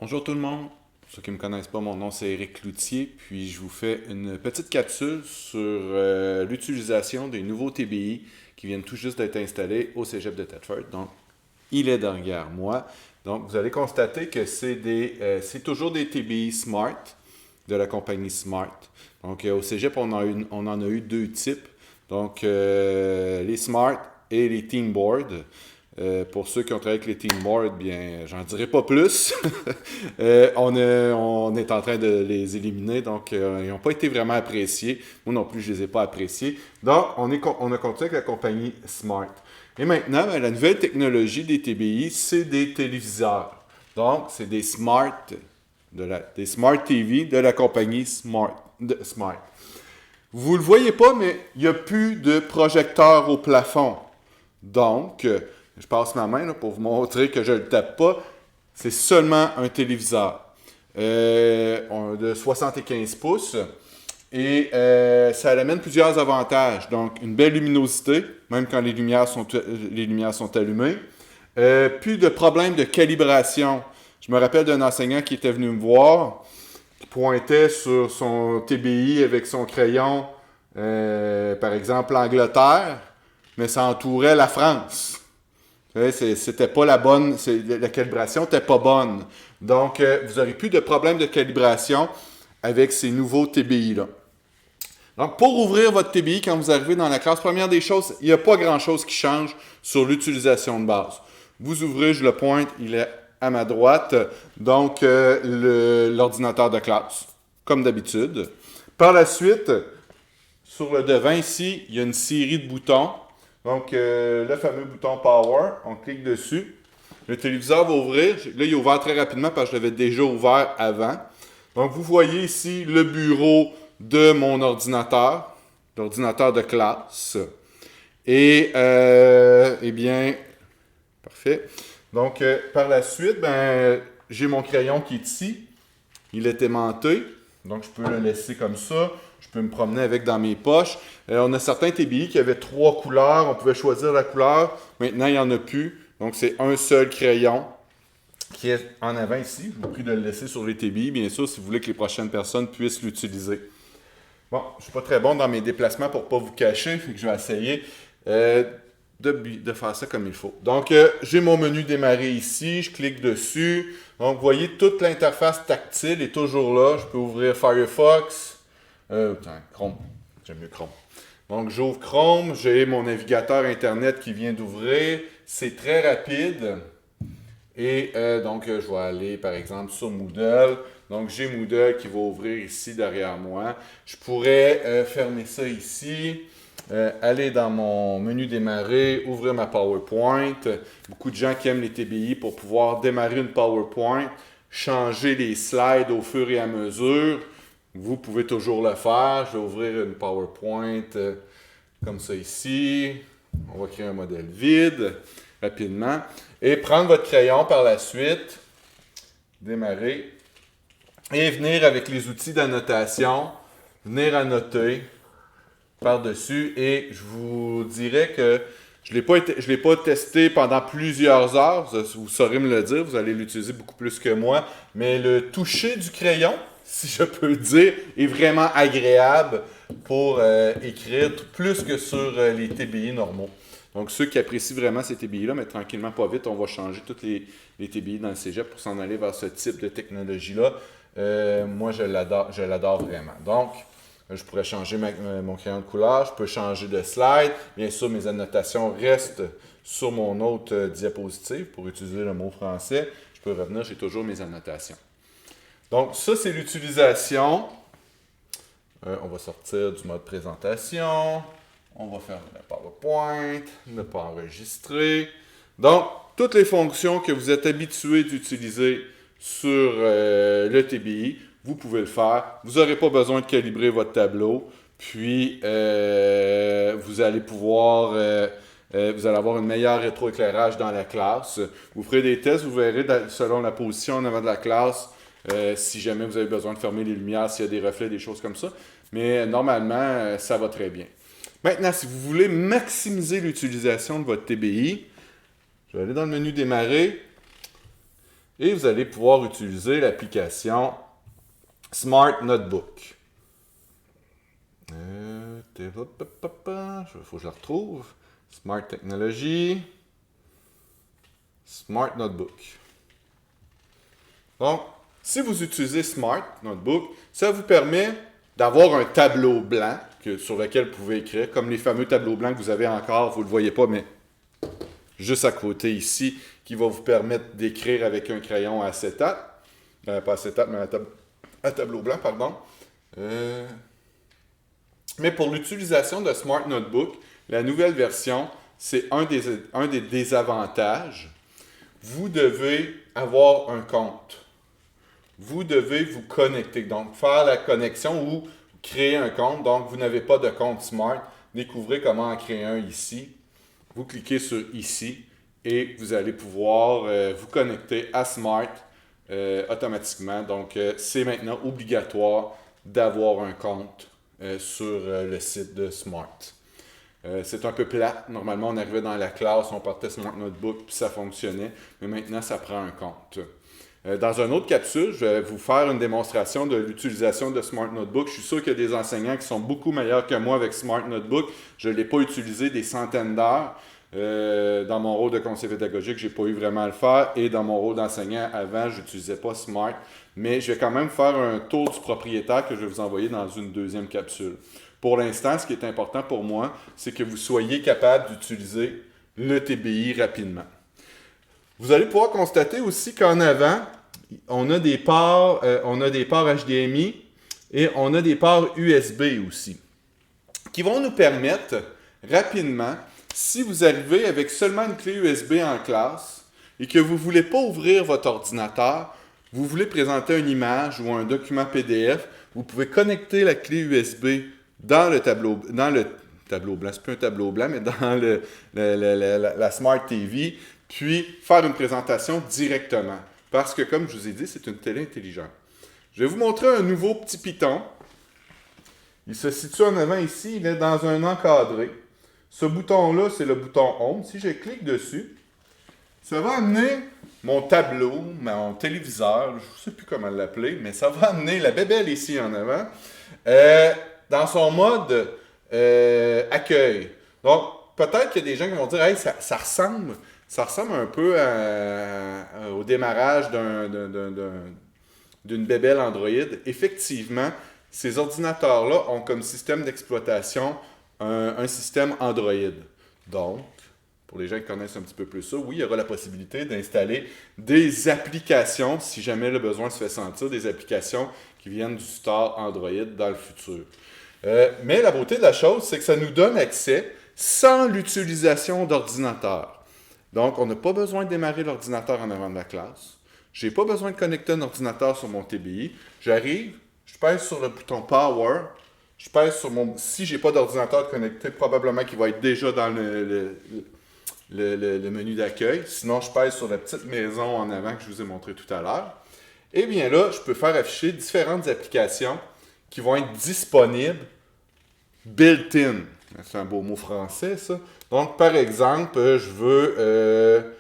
Bonjour tout le monde. Pour ceux qui ne me connaissent pas, mon nom c'est Éric Cloutier, puis je vous fais une petite capsule sur l'utilisation des nouveaux TBI qui viennent tout juste d'être installés au Cégep de Thetford. Donc, il est derrière moi. Donc, vous allez constater que c'est toujours des TBI Smart de la compagnie Smart. Donc, au Cégep, on en a eu deux types. Donc, les Smart et les Team Board. Pour ceux qui ont travaillé avec les Team Board, bien, j'en dirai pas plus. On est en train de les éliminer, donc ils n'ont pas été vraiment appréciés. Moi non plus, je les ai pas appréciés. Donc, on a continué avec la compagnie Smart. Et maintenant, ben, la nouvelle technologie des TBI, c'est des téléviseurs. Donc, c'est des des Smart TV de la compagnie Smart. Vous le voyez pas, mais il n'y a plus de projecteur au plafond. Donc, je passe ma main là, pour vous montrer que je ne le tape pas. C'est seulement un téléviseur de 75 pouces. Et ça amène plusieurs avantages. Donc, une belle luminosité, même quand les lumières sont allumées. Plus de problèmes de calibration. Je me rappelle d'un enseignant qui était venu me voir, qui pointait sur son TBI avec son crayon, par exemple l'Angleterre, mais ça entourait la France. C'était pas la bonne, la calibration n'était pas bonne. Donc, vous n'aurez plus de problème de calibration avec ces nouveaux TBI-là. Donc, pour ouvrir votre TBI, quand vous arrivez dans la classe, première des choses, il n'y a pas grand-chose qui change sur l'utilisation de base. Vous ouvrez, je le pointe, il est à ma droite, donc l'ordinateur de classe, comme d'habitude. Par la suite, sur le devant ici, il y a une série de boutons. Donc, le fameux bouton Power, on clique dessus. Le téléviseur va ouvrir. Là, il est ouvert très rapidement parce que je l'avais déjà ouvert avant. Donc, vous voyez ici le bureau de mon ordinateur, l'ordinateur de classe. Et, eh bien, parfait. Donc, par la suite, ben, j'ai mon crayon qui est ici. Il est aimanté. Donc, je peux le laisser comme ça. Je peux me promener avec dans mes poches. On a certains TBI qui avaient 3 couleurs. On pouvait choisir la couleur. Maintenant, il n'y en a plus. Donc, c'est un seul crayon qui est en avant ici. Je vous prie de le laisser sur les TBI, bien sûr, si vous voulez que les prochaines personnes puissent l'utiliser. Bon, je ne suis pas très bon dans mes déplacements pour ne pas vous cacher, fait que je vais essayer de faire ça comme il faut. Donc, j'ai mon menu démarrer ici, je clique dessus. Donc, vous voyez, toute l'interface tactile est toujours là. Je peux ouvrir Firefox. Chrome. J'aime mieux Chrome. Donc, j'ouvre Chrome, j'ai mon navigateur Internet qui vient d'ouvrir. C'est très rapide. Et donc, je vais aller, par exemple, sur Moodle. Donc, j'ai Moodle qui va ouvrir ici derrière moi. Je pourrais fermer ça ici, aller dans mon menu démarrer, ouvrir ma PowerPoint. Beaucoup de gens qui aiment les TBI pour pouvoir démarrer une PowerPoint, changer les slides au fur et à mesure. Vous pouvez toujours le faire. Je vais ouvrir une PowerPoint comme ça ici. On va créer un modèle vide rapidement. Et prendre votre crayon par la suite, démarrer, et venir avec les outils d'annotation, venir annoter par-dessus. Et je vous dirais que je ne l'ai pas testé pendant plusieurs heures, vous saurez me le dire, vous allez l'utiliser beaucoup plus que moi, mais le toucher du crayon, si je peux le dire, est vraiment agréable pour écrire plus que sur les TBI normaux. Donc, ceux qui apprécient vraiment ces TBI-là, mais tranquillement, pas vite, on va changer tous les TBI dans le cégep pour s'en aller vers ce type de technologie-là. Moi, je l'adore vraiment. Donc, je pourrais changer mon crayon de couleur, je peux changer de slide. Bien sûr, mes annotations restent sur mon autre diapositive pour utiliser le mot français. Je peux revenir, j'ai toujours mes annotations. Donc, ça, c'est l'utilisation. On va sortir du mode présentation. On va faire le PowerPoint, ne pas enregistrer. Donc, toutes les fonctions que vous êtes habitués d'utiliser sur le TBI, vous pouvez le faire. Vous n'aurez pas besoin de calibrer votre tableau. Puis, vous allez pouvoir, vous allez avoir un meilleur rétroéclairage dans la classe. Vous ferez des tests, vous verrez selon la position en avant de la classe, si jamais vous avez besoin de fermer les lumières, s'il y a des reflets, des choses comme ça. Mais normalement, ça va très bien. Maintenant, si vous voulez maximiser l'utilisation de votre TBI, je vais aller dans le menu démarrer et vous allez pouvoir utiliser l'application Smart Notebook. Il faut que je la retrouve. Smart Technology. Smart Notebook. Donc, si vous utilisez Smart Notebook, ça vous permet d'avoir un tableau blanc sur lequel vous pouvez écrire, comme les fameux tableaux blancs que vous avez encore, vous ne le voyez pas, mais juste à côté ici, qui va vous permettre d'écrire avec un crayon à acétate. Pas acétate, mais à tableau blanc, pardon. Mais pour l'utilisation de Smart Notebook, la nouvelle version, c'est un des désavantages. Vous devez avoir un compte. Vous devez vous connecter. Donc, faire la connexion ou créer un compte. Donc, vous n'avez pas de compte Smart. Découvrez comment en créer un ici. Vous cliquez sur ici et vous allez pouvoir vous connecter à Smart automatiquement. Donc, c'est maintenant obligatoire d'avoir un compte sur le site de Smart. C'est un peu plat. Normalement, on arrivait dans la classe, on partait Smart Notebook, puis ça fonctionnait. Mais maintenant, ça prend un compte. Dans une autre capsule, je vais vous faire une démonstration de l'utilisation de Smart Notebook. Je suis sûr qu'il y a des enseignants qui sont beaucoup meilleurs que moi avec Smart Notebook. Je ne l'ai pas utilisé des centaines d'heures. Dans mon rôle de conseiller pédagogique, je n'ai pas eu vraiment à le faire. Et dans mon rôle d'enseignant, avant, je n'utilisais pas Smart. Mais je vais quand même faire un tour du propriétaire que je vais vous envoyer dans une deuxième capsule. Pour l'instant, ce qui est important pour moi, c'est que vous soyez capable d'utiliser le TBI rapidement. Vous allez pouvoir constater aussi qu'en avant, on a des ports HDMI et on a des ports USB aussi, qui vont nous permettre rapidement, si vous arrivez avec seulement une clé USB en classe et que vous ne voulez pas ouvrir votre ordinateur, vous voulez présenter une image ou un document PDF, vous pouvez connecter la clé USB dans le tableau blanc, c'est plus un tableau blanc, mais dans la Smart TV, puis faire une présentation directement. Parce que, comme je vous ai dit, c'est une télé intelligente. Je vais vous montrer un nouveau petit piton. Il se situe en avant ici, il est dans un encadré. Ce bouton-là, c'est le bouton Home. Si je clique dessus, ça va amener mon tableau, mon téléviseur, je ne sais plus comment l'appeler, mais ça va amener la bébelle ici en avant. Dans son mode accueil. Donc, peut-être qu'il y a des gens qui vont dire « Hey, ça ressemble un peu au démarrage d'une bébelle Android. » Effectivement, ces ordinateurs-là ont comme système d'exploitation un système Android. Donc, pour les gens qui connaissent un petit peu plus ça, oui, il y aura la possibilité d'installer des applications, si jamais le besoin se fait sentir, des applications qui viennent du store Android dans le futur. Mais la beauté de la chose, c'est que ça nous donne accès sans l'utilisation d'ordinateur. Donc, on n'a pas besoin de démarrer l'ordinateur en avant de la classe. Je n'ai pas besoin de connecter un ordinateur sur mon TBI. J'arrive, je pèse sur le bouton Power, je pèse sur mon... Si je n'ai pas d'ordinateur connecté, probablement qu'il va être déjà dans le menu d'accueil. Sinon, je pèse sur la petite maison en avant que je vous ai montré tout à l'heure. Et bien là, je peux faire afficher différentes applications qui vont être disponibles built-in. C'est un beau mot français, ça. Donc, par exemple, je veux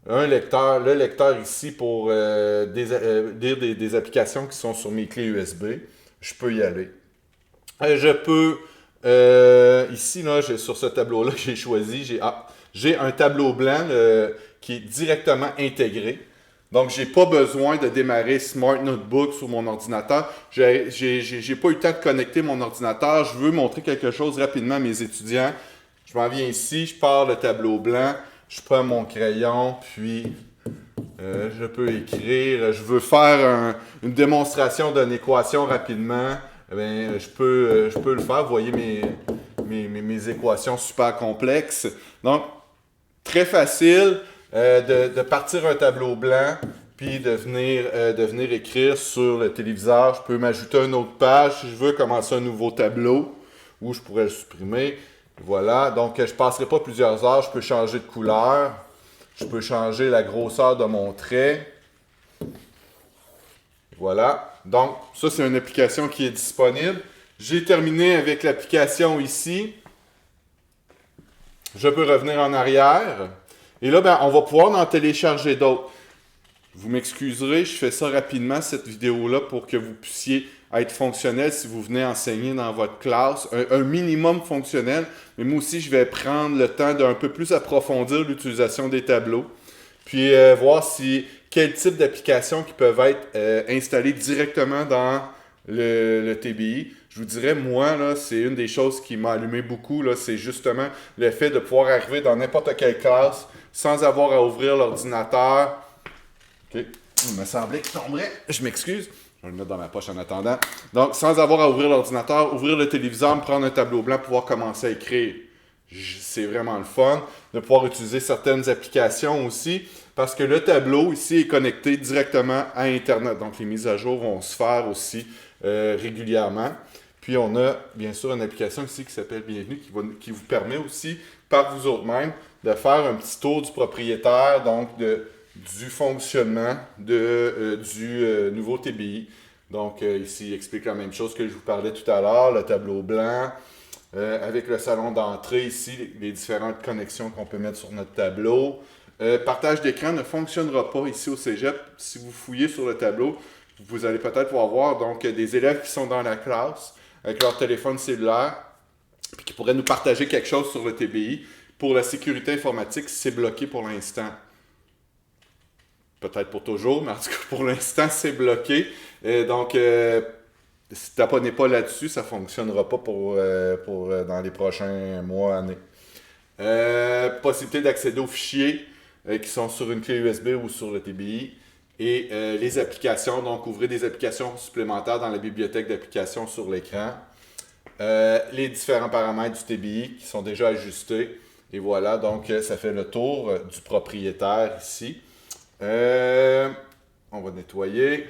un lecteur, le lecteur ici pour lire des applications qui sont sur mes clés USB. Je peux y aller. Je peux, ici, là, sur ce tableau-là que j'ai choisi, j'ai un tableau blanc qui est directement intégré. Donc, je n'ai pas besoin de démarrer Smart Notebook sur mon ordinateur. Je n'ai pas eu le temps de connecter mon ordinateur. Je veux montrer quelque chose rapidement à mes étudiants. Je m'en viens ici, je pars le tableau blanc, je prends mon crayon, puis je peux écrire. Je veux faire une démonstration d'une équation rapidement. Eh bien, je peux le faire. Vous voyez mes équations super complexes. Donc, très facile. De partir un tableau blanc, puis de venir écrire sur le téléviseur. Je peux m'ajouter une autre page si je veux commencer un nouveau tableau, ou je pourrais le supprimer. Voilà, donc je ne passerai pas plusieurs heures. Je peux changer de couleur. Je peux changer la grosseur de mon trait. Voilà, donc ça c'est une application qui est disponible. J'ai terminé avec l'application ici. Je peux revenir en arrière. Et là, on va pouvoir en télécharger d'autres. Vous m'excuserez, je fais ça rapidement, cette vidéo-là, pour que vous puissiez être fonctionnel si vous venez enseigner dans votre classe, un minimum fonctionnel. Mais moi aussi, je vais prendre le temps d'un peu plus approfondir l'utilisation des tableaux, puis voir si quel type d'applications qui peuvent être installées directement dans le TBI. Je vous dirais, moi, là, c'est une des choses qui m'a allumé beaucoup, là, c'est justement le fait de pouvoir arriver dans n'importe quelle classe sans avoir à ouvrir l'ordinateur. OK. Il me semblait qu'il tomberait. Je m'excuse. Je vais le mettre dans ma poche en attendant. Donc, sans avoir à ouvrir l'ordinateur, ouvrir le téléviseur, me prendre un tableau blanc, pouvoir commencer à écrire. C'est vraiment le fun de pouvoir utiliser certaines applications aussi parce que le tableau ici est connecté directement à Internet. Donc, les mises à jour vont se faire aussi régulièrement. Puis, on a bien sûr une application ici qui s'appelle Bienvenue qui vous permet aussi, par vous autres-mêmes, de faire un petit tour du propriétaire, donc du fonctionnement du nouveau TBI. Donc, ici, il explique la même chose que je vous parlais tout à l'heure, le tableau blanc, avec le salon d'entrée ici, les différentes connexions qu'on peut mettre sur notre tableau. Partage d'écran ne fonctionnera pas ici au cégep. Si vous fouillez sur le tableau, vous allez peut-être pouvoir voir donc, des élèves qui sont dans la classe avec leur téléphone cellulaire puis qui pourraient nous partager quelque chose sur le TBI. Pour la sécurité informatique, c'est bloqué pour l'instant. Peut-être pour toujours, mais en tout cas, pour l'instant, c'est bloqué. Donc, si tu n'abonnez pas là-dessus, ça ne fonctionnera pas pour dans les prochains mois, années. Possibilité d'accéder aux fichiers qui sont sur une clé USB ou sur le TBI. Et les applications, donc ouvrez des applications supplémentaires dans la bibliothèque d'applications sur l'écran. Les différents paramètres du TBI qui sont déjà ajustés. Et voilà, donc ça fait le tour du propriétaire ici. On va nettoyer.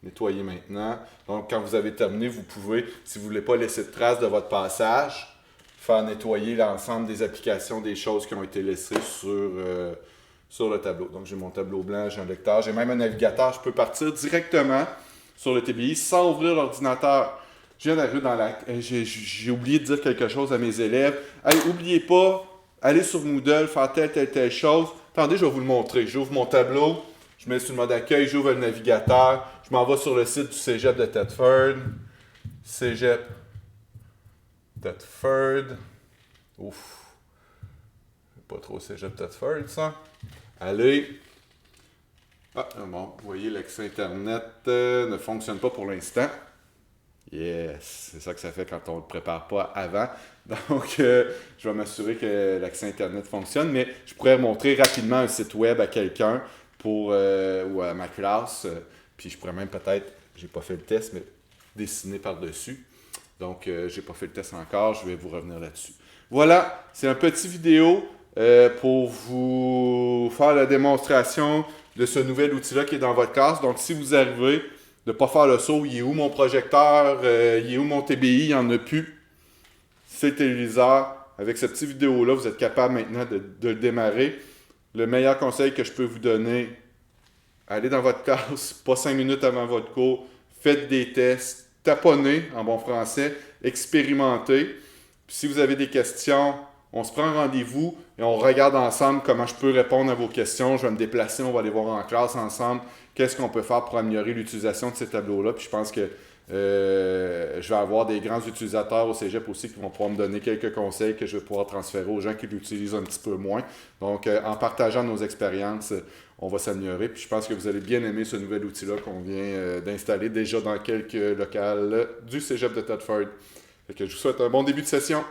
Nettoyer maintenant. Donc, quand vous avez terminé, vous pouvez, si vous ne voulez pas laisser de traces de votre passage, faire nettoyer l'ensemble des applications, des choses qui ont été laissées sur le tableau. Donc, j'ai mon tableau blanc, j'ai un lecteur, j'ai même un navigateur. Je peux partir directement sur le TBI sans ouvrir l'ordinateur. Je viens d'arriver dans la... J'ai oublié de dire quelque chose à mes élèves. Hey, n'oubliez pas, allez sur Moodle, faire telle chose. Attendez, je vais vous le montrer. J'ouvre mon tableau, je mets sur le mode accueil, j'ouvre le navigateur, je m'en vais sur le site du Cégep de Thetford. Cégep Thetford. Ouf. Pas trop Cégep Thetford, ça. Allez. Ah, bon, vous voyez, l'accès Internet ne fonctionne pas pour l'instant. Yes, c'est ça que ça fait quand on ne le prépare pas avant. Donc, je vais m'assurer que l'accès Internet fonctionne, mais je pourrais montrer rapidement un site web à quelqu'un ou à ma classe. Puis je pourrais même peut-être, j'ai pas fait le test, mais dessiner par-dessus. Donc, j'ai pas fait le test encore, je vais vous revenir là-dessus. Voilà, c'est un petit vidéo pour vous faire la démonstration de ce nouvel outil-là qui est dans votre classe. Donc, si vous arrivez de ne pas faire le saut, il est où mon projecteur, il est où mon TBI, il n'y en a plus. C'est le téléviseur. Avec cette petite vidéo-là, vous êtes capable maintenant de le démarrer. Le meilleur conseil que je peux vous donner, allez dans votre classe, pas 5 minutes avant votre cours, faites des tests, taponnez en bon français, expérimentez. Puis si vous avez des questions, on se prend rendez-vous et on regarde ensemble comment je peux répondre à vos questions. Je vais me déplacer, on va aller voir en classe ensemble qu'est-ce qu'on peut faire pour améliorer l'utilisation de ces tableaux-là. Puis je pense que je vais avoir des grands utilisateurs au cégep aussi qui vont pouvoir me donner quelques conseils que je vais pouvoir transférer aux gens qui l'utilisent un petit peu moins. Donc, en partageant nos expériences, on va s'améliorer. Puis je pense que vous allez bien aimer ce nouvel outil-là qu'on vient d'installer déjà dans quelques locales du cégep de Thetford. Fait que je vous souhaite un bon début de session.